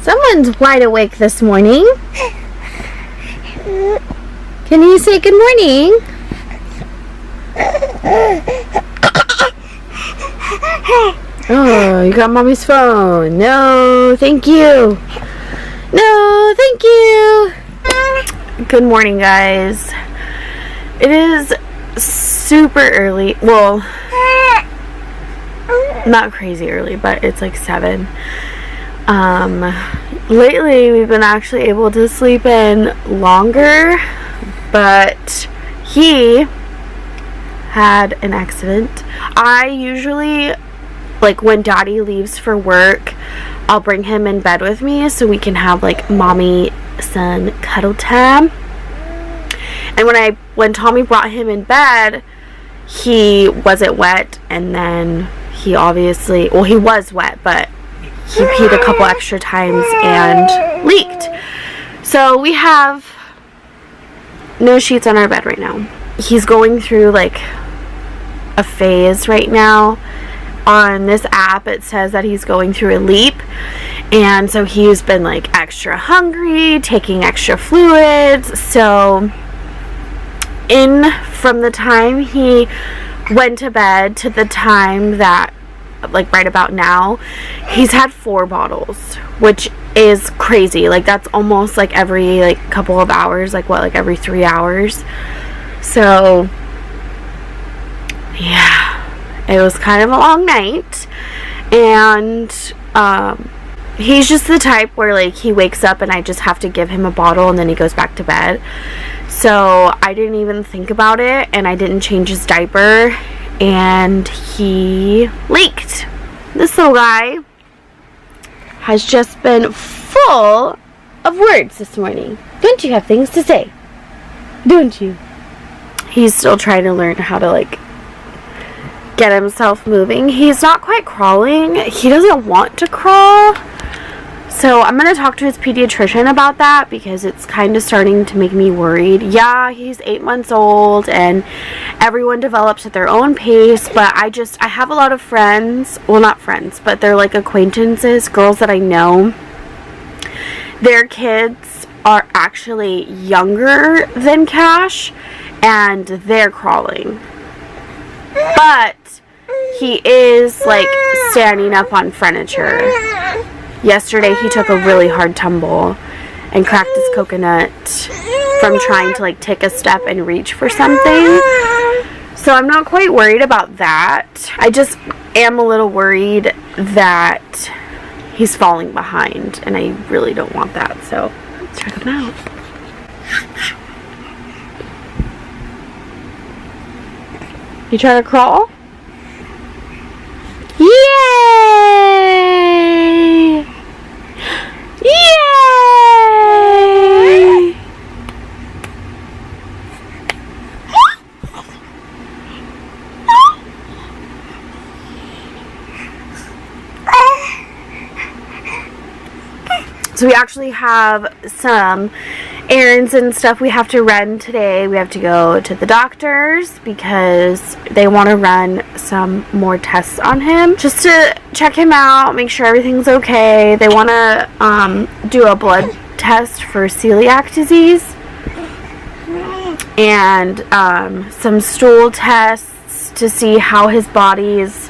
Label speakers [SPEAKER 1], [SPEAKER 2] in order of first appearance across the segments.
[SPEAKER 1] Someone's wide awake this morning. Can you say good morning? Oh, you got mommy's phone. No, thank you. No, thank you. Good morning, guys. It is super early. Well, not crazy early, but it's like 7. Lately we've been actually able to sleep in longer, but he had an accident. I usually, like, when Daddy leaves for work, I'll bring him in bed with me so we can have like mommy son cuddle time. And when Tommy brought him in bed, he wasn't wet, and then he obviously, well, he was wet, but he peed a couple extra times and leaked. So we have no sheets on our bed right now. He's going through like a phase right now. On this app it says that he's going through a leap, and so he's been like extra hungry, taking extra fluids. So from the time he went to bed to the time that, like, right about now, he's had 4 bottles, which is crazy. Like, that's almost like every like couple of hours, like what, like every 3 hours. So yeah, it was kind of a long night. And he's just the type where like he wakes up and I just have to give him a bottle and then he goes back to bed. So I didn't even think about it, and I didn't change his diaper, and he leaked. This little guy has just been full of words this morning. Don't you have things to say? Don't you? He's still trying to learn how to like get himself moving. He's not quite crawling. He doesn't want to crawl. So I'm going to talk to his pediatrician about that, because it's kind of starting to make me worried. Yeah, he's 8 months old and everyone develops at their own pace, but I have a lot of friends, well, not friends, but they're like acquaintances, girls that I know. Their kids are actually younger than Cash and they're crawling. But he is like standing up on furniture. Yesterday he took a really hard tumble and cracked his coconut from trying to like take a step and reach for something. So I'm not quite worried about that. I just am a little worried that he's falling behind, and I really don't want that. So let's check him out. You trying to crawl? Yay! Yay! So we actually have some errands and stuff we have to run today. We have to go to the doctor's because they want to run some more tests on him, just to check him out, make sure everything's okay. They want to do a blood test for celiac disease and some stool tests to see how his body's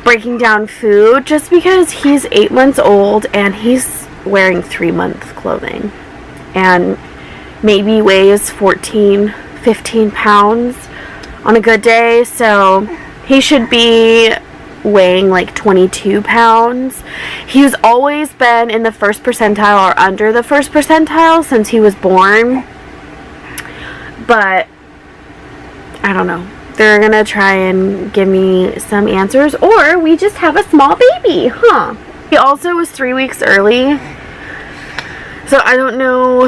[SPEAKER 1] breaking down food, just because he's 8 months old and he's wearing 3-month clothing and maybe weighs 15 pounds on a good day. So he should be weighing like 22 pounds. He's always been in the first percentile or under the first percentile since he was born, but I don't know. They're gonna try and give me some answers, or we just have a small baby, huh? He also was 3 weeks early, so I don't know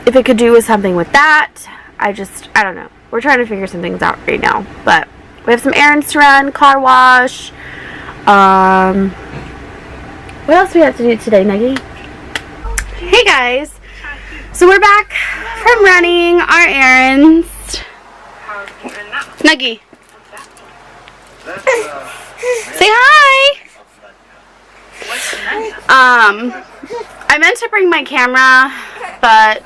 [SPEAKER 1] if it could do with something with that. I don't know. We're trying to figure some things out right now, but we have some errands to run, car wash. What else do we have to do today, Nuggie? Hey guys, so we're back from running our errands. Nuggie, say hi. I meant to bring my camera, but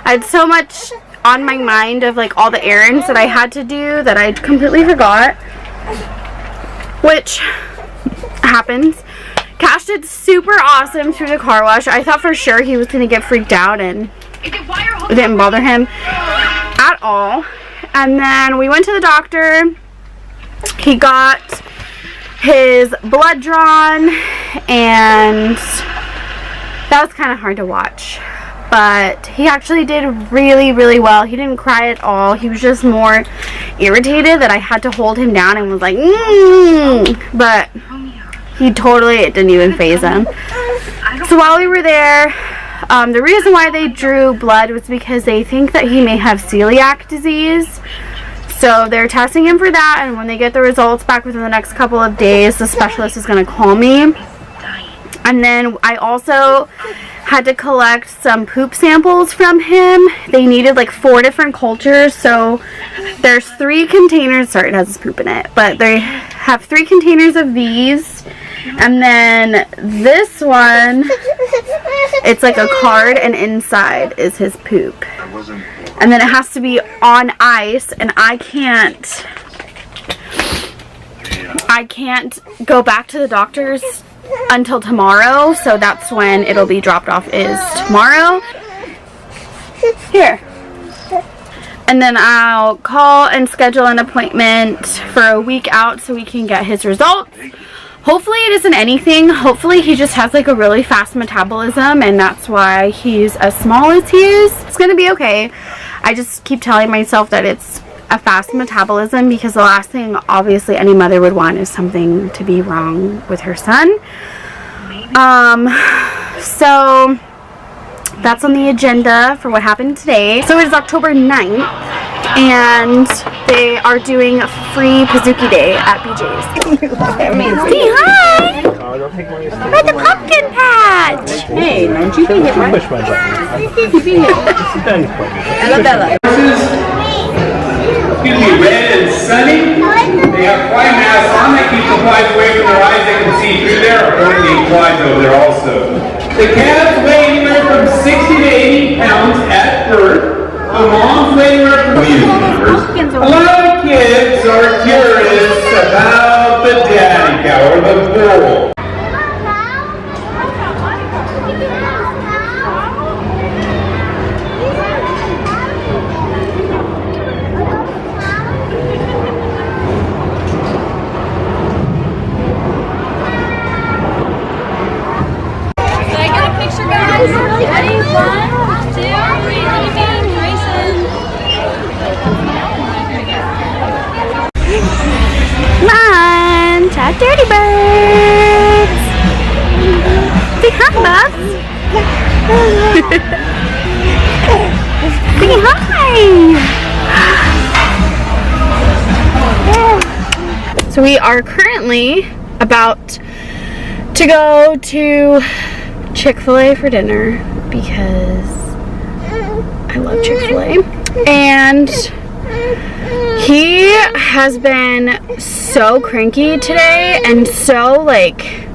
[SPEAKER 1] I had so much on my mind of like all the errands that I had to do that I completely forgot, which happens. Cash did super awesome through the car wash. I thought for sure he was gonna get freaked out, and it didn't bother him at all. And then we went to the doctor. He got his blood drawn, and that was kind of hard to watch, but he actually did really well. He didn't cry at all. He was just more irritated that I had to hold him down and was like, but it didn't even faze him. So while we were there, the reason why they drew blood was because they think that he may have celiac disease. So they're testing him for that, and when they get the results back within the next couple of days, the specialist is going to call me. And then I also had to collect some poop samples from him. They needed like 4 different cultures. So there's 3 containers. Sorry, it has his poop in it. But they have 3 containers of these. And then this one, it's like a card, and inside is his poop. And then it has to be on ice, and I can't go back to the doctor's until tomorrow, so that's when it'll be dropped off, is tomorrow. Here. And then I'll call and schedule an appointment for a week out so we can get his results. Hopefully it isn't anything. Hopefully he just has like a really fast metabolism, and that's why he's as small as he is. It's gonna be okay. I just keep telling myself that it's a fast metabolism, because the last thing obviously any mother would want is something to be wrong with her son. So that's on the agenda for what happened today. So it is October 9th, and they are doing a free Pizookie Day at BJ's. Say hi! We're at the pumpkin patch! Hey, don't you be hit, right? Push my button. You be hit. Annabella.
[SPEAKER 2] Excuse me, red and sunny. They have fly masks on that keeps the flies away from their eyes. They can see through there. Or flies over there also. The calves weigh anywhere from 60 to 80 pounds at birth. The moms weigh anywhere from a lot of kids are curious about the daddy cow or the bull.
[SPEAKER 1] Dirty birds! Say hi, Bubs! Say hi! So we are currently about to go to Chick-fil-A for dinner, because I love Chick-fil-A. And he has been so cranky today, and so like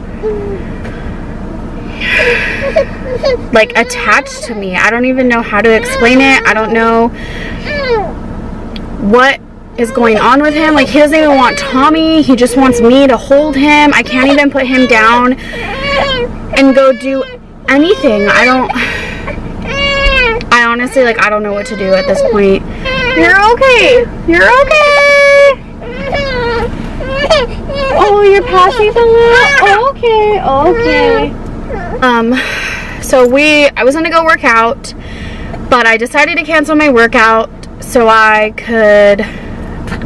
[SPEAKER 1] attached to me. I don't even know how to explain it. I don't know what is going on with him. Like, he doesn't even want Tommy. He just wants me to hold him. I can't even put him down and go do anything. I honestly, like, I don't know what to do at this point. You're okay. You're okay. Oh, you're passing the little. Okay. So I was gonna go work out, but I decided to cancel my workout so I could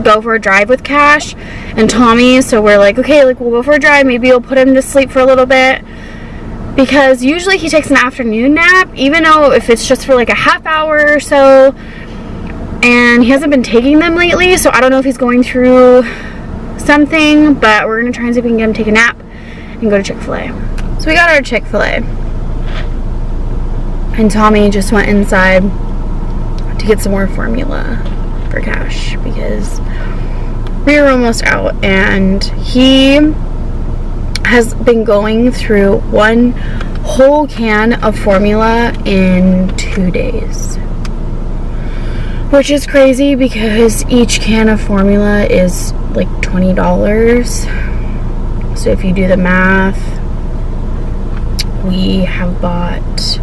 [SPEAKER 1] go for a drive with Cash and Tommy. So we're like, okay, like, we'll go for a drive. Maybe we'll put him to sleep for a little bit, because usually he takes an afternoon nap, even though if it's just for like a half hour or so. And he hasn't been taking them lately, so I don't know if he's going through something, but we're gonna try and see if we can get him to take a nap and go to Chick-fil-A. So we got our Chick-fil-A, and Tommy just went inside to get some more formula for Cash, because we were almost out, and he has been going through one whole can of formula in 2 days. Which is crazy because each can of formula is like $20. So if you do the math, we have bought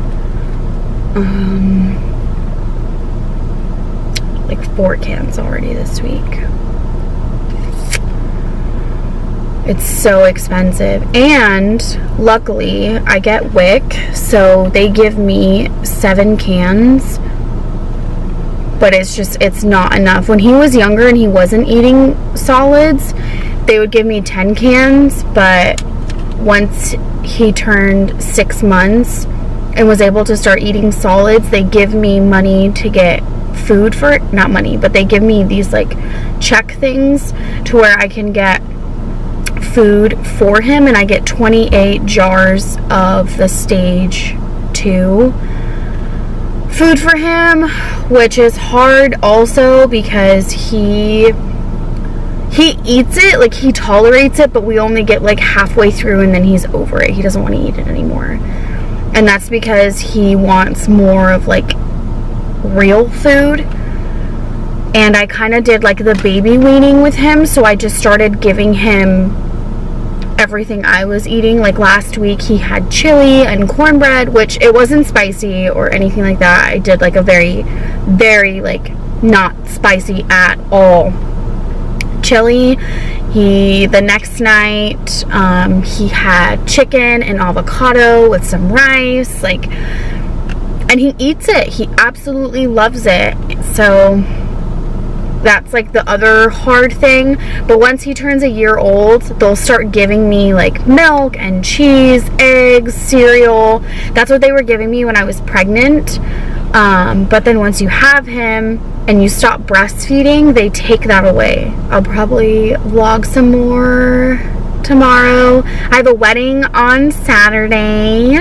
[SPEAKER 1] like 4 cans already this week. It's so expensive. And luckily I get WIC, so they give me 7 cans, but it's not enough. When he was younger and he wasn't eating solids, they would give me 10 cans, but once he turned 6 months and was able to start eating solids, they give me money to get food for it. Not money, but they give me these like check things to where I can get food for him, and I get 28 jars of the stage 2 food for him, which is hard also because he eats it, like he tolerates it, but we only get like halfway through and then he's over it. He doesn't want to eat it anymore. And that's because he wants more of like real food. And I kind of did like the baby weaning with him, so I just started giving him everything I was eating. Like last week he had chili and cornbread, which it wasn't spicy or anything like that. I did like a very, very like not spicy at all chili. The next night he had chicken and avocado with some rice, like, and he eats it. He absolutely loves it. So that's like the other hard thing. But once he turns a year old, they'll start giving me like milk and cheese, eggs, cereal. That's what they were giving me when I was pregnant. But then once you have him and you stop breastfeeding, they take that away. I'll probably vlog some more tomorrow. I have a wedding on Saturday,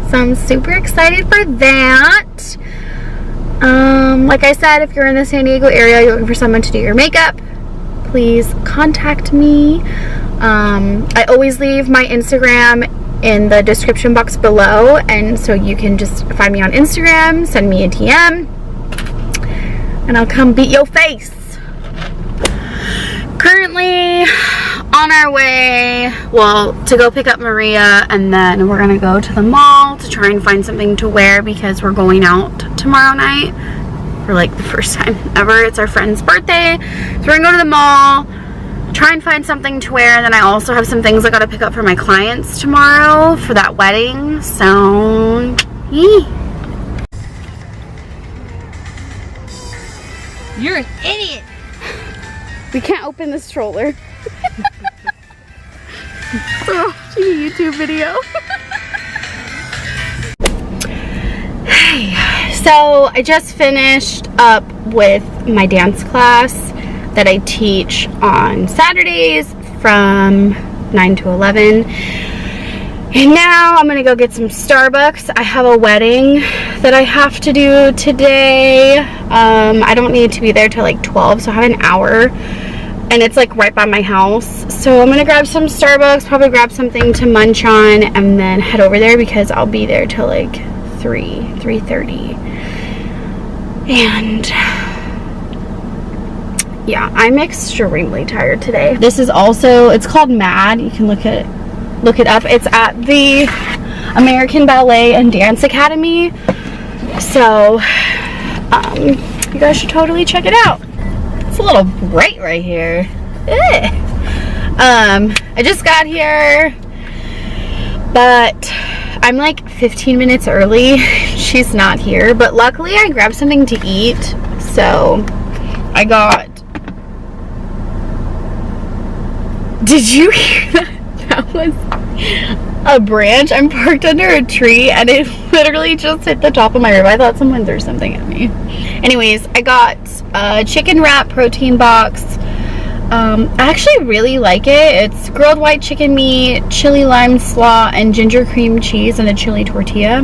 [SPEAKER 1] so I'm super excited for that. Like I said, if you're in the San Diego area, you're looking for someone to do your makeup, please contact me. I always leave my Instagram in the description box below, and so you can just find me on Instagram, send me a DM, and I'll come beat your face. Currently on our way, well, to go pick up Maria, and then we're gonna go to the mall to try and find something to wear because we're going out tomorrow night for like the first time ever. It's our friend's birthday, so we're gonna go to the mall, try and find something to wear, and then I also have some things I gotta pick up for my clients tomorrow for that wedding, so yee.
[SPEAKER 3] You're an idiot.
[SPEAKER 1] We can't open the stroller. We're watching a YouTube video. Hey, so I just finished up with my dance class that I teach on Saturdays from 9 to 11. And now I'm gonna go get some Starbucks. I have a wedding that I have to do today. I don't need to be there till like 12, so I have an hour. And it's like right by my house. So I'm gonna grab some Starbucks, probably grab something to munch on, and then head over there because I'll be there till like 3:30. And yeah, I'm extremely tired today. This is also, it's called MAD. You can look it up. It's at the American Ballet and Dance Academy. So you guys should totally check it out. It's a little bright right here. I just got here, but I'm like 15 minutes early. She's not here, but luckily I grabbed something to eat. So I got, did you hear that? That was a branch. I'm parked under a tree and it literally just hit the top of my roof. I thought someone threw something at me. Anyways, I got a chicken wrap protein box. I actually really like it. It's grilled white chicken meat, chili lime slaw, and ginger cream cheese and a chili tortilla.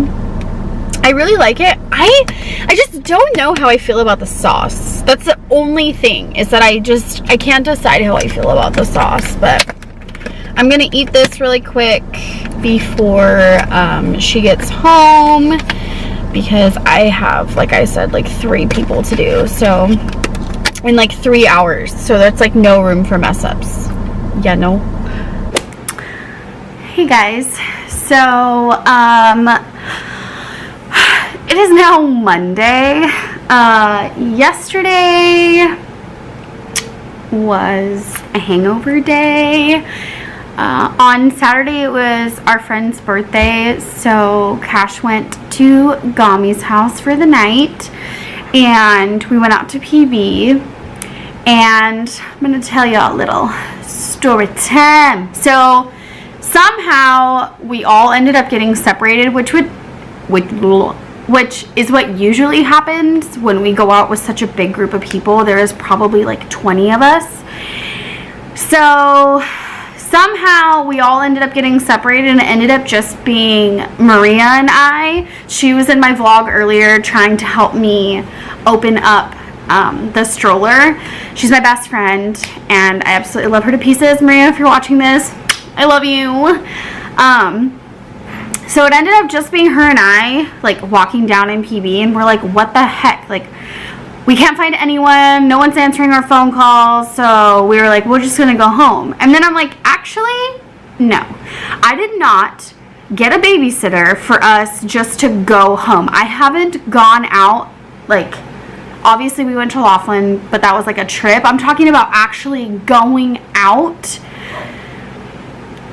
[SPEAKER 1] I really like it. I just don't know how I feel about the sauce. That's the only thing, is that I can't decide how I feel about the sauce, but I'm gonna eat this really quick before she gets home, because I have, like I said, like 3 people to do, so in like 3 hours, so that's like no room for mess ups. Yeah, no. Hey guys, so it is now Monday. Yesterday was a hangover day. On Saturday it was our friend's birthday, so Cash went to Gami's house for the night, and we went out to PB, and I'm gonna tell you a little story time. So somehow we all ended up getting separated, which is what usually happens when we go out with such a big group of people. There is probably like 20 of us. So somehow we all ended up getting separated, and it ended up just being Maria and I. She was in my vlog earlier trying to help me open up the stroller. She's my best friend, and I absolutely love her to pieces. Maria, if you're watching this, I love you. So it ended up just being her and I, like, walking down in PB, and we're like, what the heck? Like, we can't find anyone, no one's answering our phone calls, so we were like, we're just gonna go home. And then I'm like, actually, no. I did not get a babysitter for us just to go home. I haven't gone out, like, obviously we went to Laughlin, but that was like a trip. I'm talking about actually going out.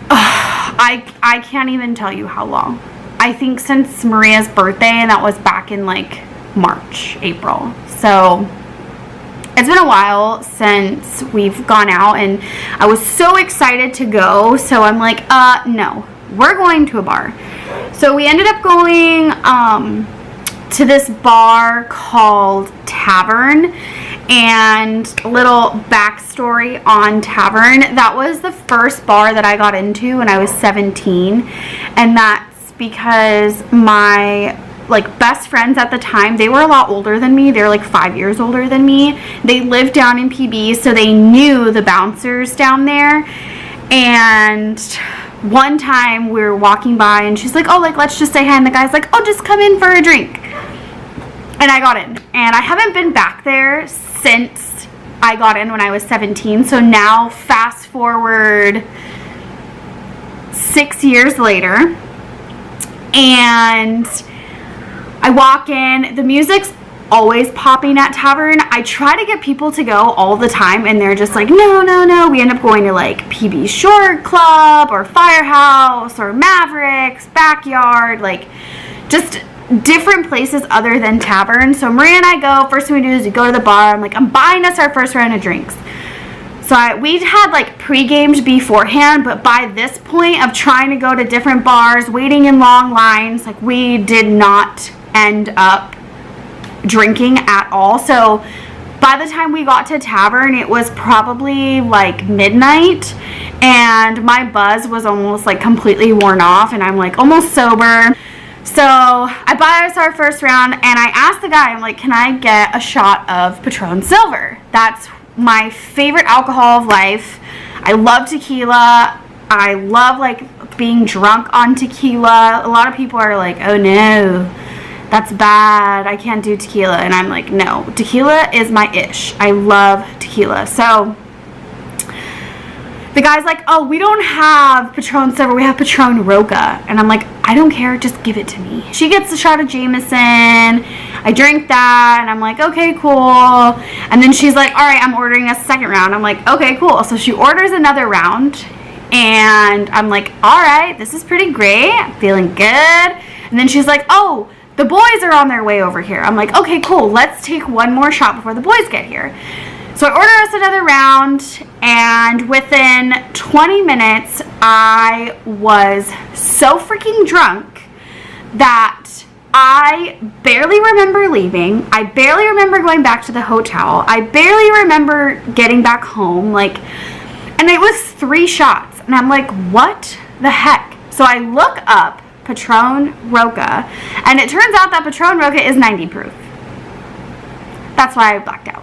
[SPEAKER 1] I can't even tell you how long. I think since Maria's birthday, and that was back in like March, April. So it's been a while since we've gone out, and I was so excited to go. So I'm like, no, we're going to a bar. So we ended up going to this bar called Tavern. And a little backstory on Tavern, that was the first bar that I got into when I was 17, and that's because my like best friends at the time, they were a lot older than me. They were like 5 years older than me. They lived down in PB, so they knew the bouncers down there. And one time we were walking by, and she's like, oh, like, let's just say hi, and the guy's like, oh, just come in for a drink. And I got in, and I haven't been back there since I got in when I was 17. So now fast forward 6 years later, and I walk in. The music's always popping at Tavern. I try to get people to go all the time, and they're just like, no, no, no. We end up going to like PB Short Club or Firehouse or Mavericks, Backyard, like just different places other than Tavern. So Maria and I go. First thing we do is we go to the bar. I'm like, I'm buying us our first round of drinks. So we'd had like pre-gamed beforehand, but by this point of trying to go to different bars, waiting in long lines, like we did not end up drinking at all. So by the time we got to Tavern, it was probably like midnight, and my buzz was almost like completely worn off, and I'm like almost sober. So I buy us our first round, and I asked the guy, I'm like, can I get a shot of Patron Silver? That's my favorite alcohol of life. I love tequila. I love like being drunk on tequila. A lot of people are like, oh no, that's bad, I can't do tequila. And I'm like, no, tequila is my ish. I love tequila. So the guy's like, oh, we don't have Patron Silver, we have Patron Roca. And I'm like, I don't care, just give it to me. She gets a shot of Jameson. I drink that, and I'm like, okay, cool. And then she's like, all right, I'm ordering a second round. I'm like, okay, cool. So she orders another round, and I'm like, all right, this is pretty great. I'm feeling good. And then she's like, oh, the boys are on their way over here. I'm like, okay, cool. Let's take one more shot before the boys get here. So I order us another round, and within 20 minutes, I was so freaking drunk that I barely remember leaving. I barely remember going back to the hotel. I barely remember getting back home. Like, and it was 3 shots, and I'm like, what the heck? So I look up Patron Roca, and it turns out that Patron Roca is 90 proof. That's why I blacked out.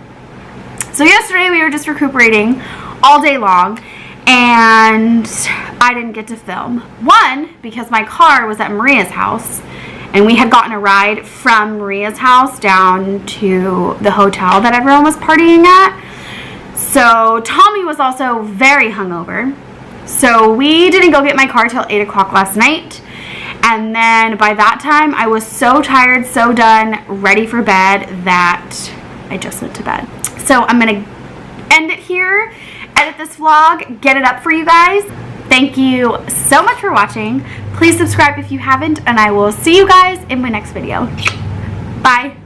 [SPEAKER 1] So yesterday we were just recuperating all day long, and I didn't get to film. One, because my car was at Maria's house, and we had gotten a ride from Maria's house down to the hotel that everyone was partying at. So Tommy was also very hungover. So we didn't go get my car till 8 o'clock last night. And then by that time, I was so tired, so done, ready for bed that I just went to bed. So I'm going to end it here, edit this vlog, get it up for you guys. Thank you so much for watching. Please subscribe if you haven't, and I will see you guys in my next video. Bye.